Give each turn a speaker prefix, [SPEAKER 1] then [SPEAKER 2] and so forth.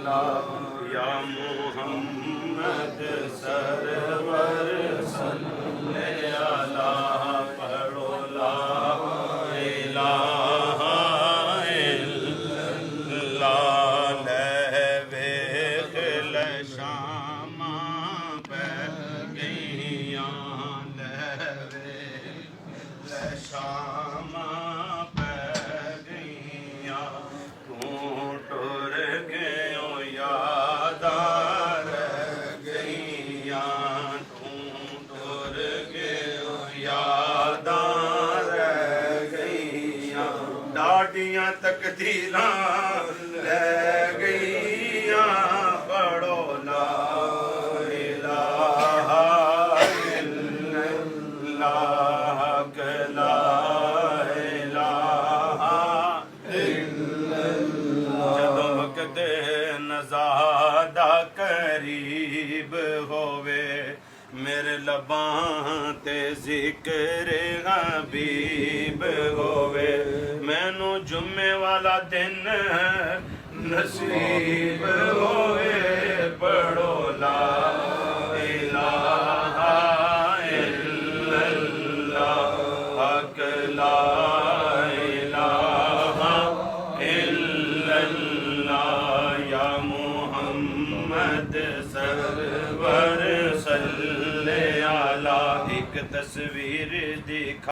[SPEAKER 1] या मोहम्मद सरवर सल्ले अला पढ़ो ला इलाहा इल्लल्लाह लहवे शामा पै गईयां लहवे शामा पै गईयां तू टुर गयो यादार गईयां तू टुर गयो यादार गईयां डाडियां तकदीरां ले गईयां पढ़ो ला इलाहा इल्लल्लाह ला इलाहा इल्लल्लाह जदों वक्त नज़ादा करीब होवे मेरे लबां ते जिक्र हबीब होवे मैनू जुम्मे वाला दिन नसीब होवे पढ़ो ला इलाहा इल्लल्लाह ला इलाहा इल्लल्लाह या मोहम्मद